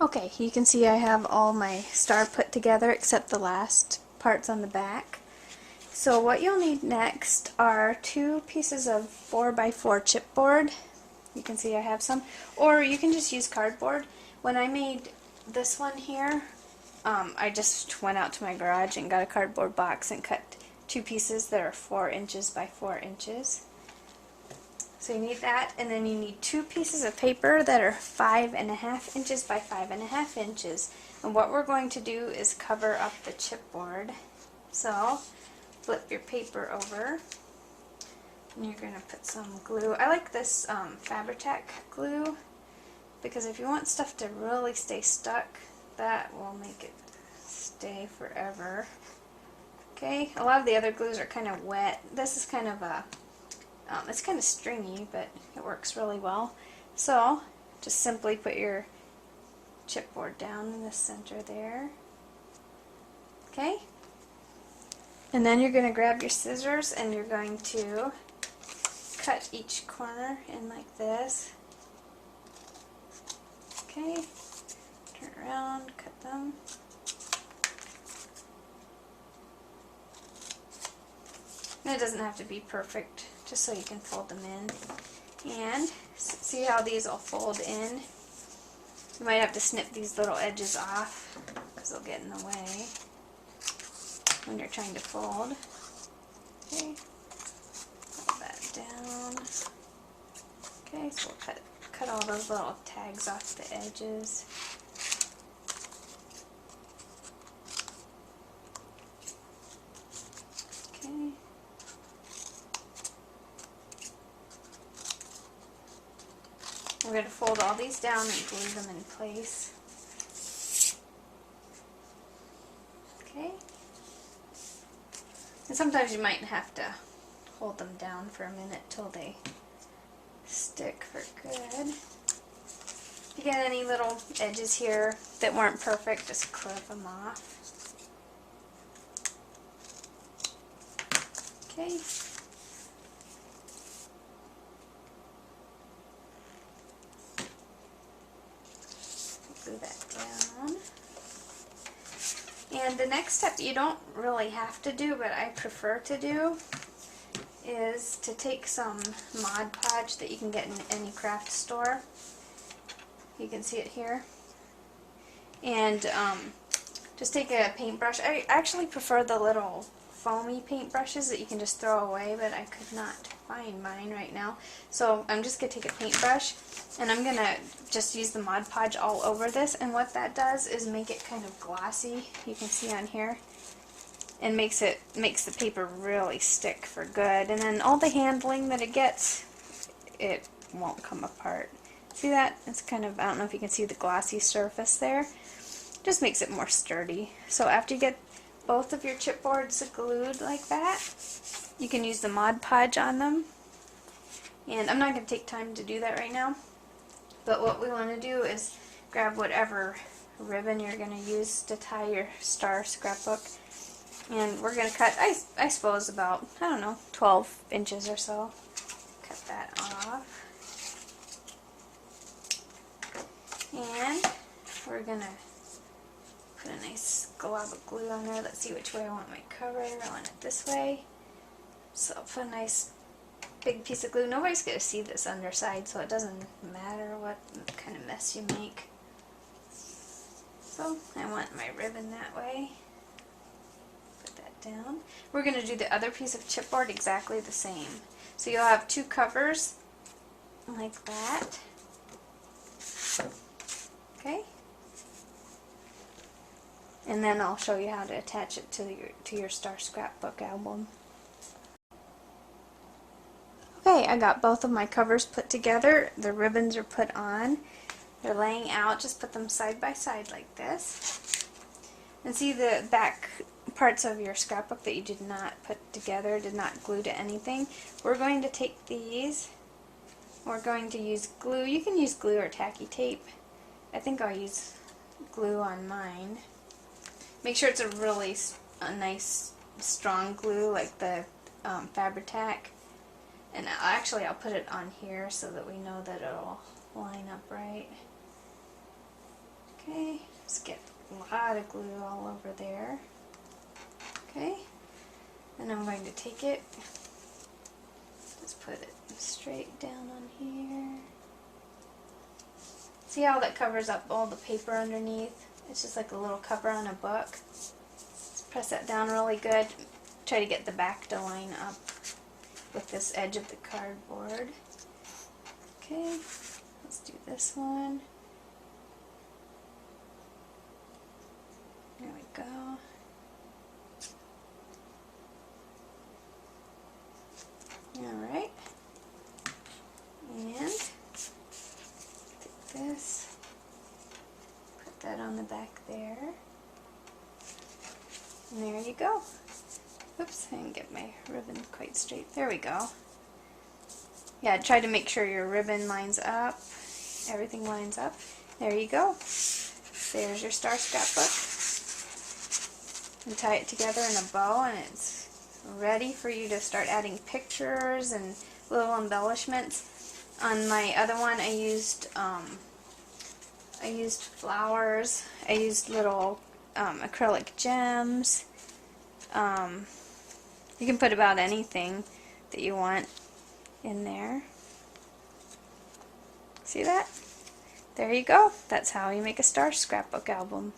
Okay, you can see I have all my star put together except the last parts on the back. So what you'll need next are 2 pieces of 4x4 chipboard. You can see I have some. Or you can just use cardboard. When I made this one here, I just went out to my garage and got a cardboard box and cut 2 pieces that are 4 inches by 4 inches. So you need that, and then you need 2 pieces of paper that are 5.5 inches by 5.5 inches. And what we're going to do is cover up the chipboard. So flip your paper over, and you're going to put some glue. I like this Fabri-Tac glue, because if you want stuff to really stay stuck, that will make it stay forever. Okay, a lot of the other glues are kind of wet. This is kind of a it's kind of stringy, but it works really well. So just simply put your chipboard down in the center there. Okay? And then you're going to grab your scissors and you're going to cut each corner in like this. Okay? Turn around, cut them. And it doesn't have to be perfect, just so you can fold them in. And see how these will fold in? You might have to snip these little edges off because they'll get in the way when you're trying to fold. Okay, pull that down. Okay, so we'll cut all those little tags off the edges. Okay. We're going to fold all these down and glue them in place. Okay. And sometimes you might have to hold them down for a minute till they stick for good. If you get any little edges here that weren't perfect, just clip them off. Okay. Glue that down. And the next step you don't really have to do, but I prefer to do, is to take some Mod Podge that you can get in any craft store. You can see it here. And just take a paintbrush. I actually prefer the little foamy paintbrushes that you can just throw away, but I could not find mine right now. So I'm just going to take a paintbrush and I'm going to just use the Mod Podge all over this, and what that does is make it kind of glossy. You can see on here. And makes the paper really stick for good. And then all the handling that it gets, it won't come apart. See that? It's kind of, I don't know if you can see the glossy surface there. Just makes it more sturdy. So after you get both of your chipboards glued like that, you can use the Mod Podge on them. And I'm not going to take time to do that right now. But what we want to do is grab whatever ribbon you're going to use to tie your star scrapbook. And we're going to cut, I suppose, about, I don't know, 12 inches or so. Cut that off. And we're going to put a nice glob of glue on there. Let's see which way I want my cover. I want it this way. So I'll put a nice big piece of glue. Nobody's going to see this underside, so it doesn't matter what kind of mess you make. So I want my ribbon that way. Put that down. We're going to do the other piece of chipboard exactly the same. So you'll have 2 covers like that. Okay? And then I'll show you how to attach it to your star scrapbook album. Okay, I got both of my covers put together. The ribbons are put on. They're laying out. Just put them side by side like this. And see the back parts of your scrapbook that you did not put together, did not glue to anything. We're going to take these. We're going to use glue. You can use glue or tacky tape. I think I'll use glue on mine. Make sure it's a nice strong glue like the Fabri-Tac. And actually I'll put it on here so that we know that it'll line up right. Okay, just get a lot of glue all over there. Okay, and I'm going to take it, just put it straight down on here. See how that covers up all the paper underneath? It's just like a little cover on a book. Just press that down really good. Try to get the back to line up with this edge of the cardboard. Okay, let's do this one. There we go. Alright. And take this, put that on the back there. And there you go. Oops, I didn't get my ribbon quite straight. There we go. Yeah, try to make sure your ribbon lines up. Everything lines up. There you go. There's your star scrapbook. And tie it together in a bow, and it's ready for you to start adding pictures and little embellishments. On my other one, I used flowers. I used little acrylic gems. You can put about anything that you want in there. See that? There you go. That's how you make a star scrapbook album.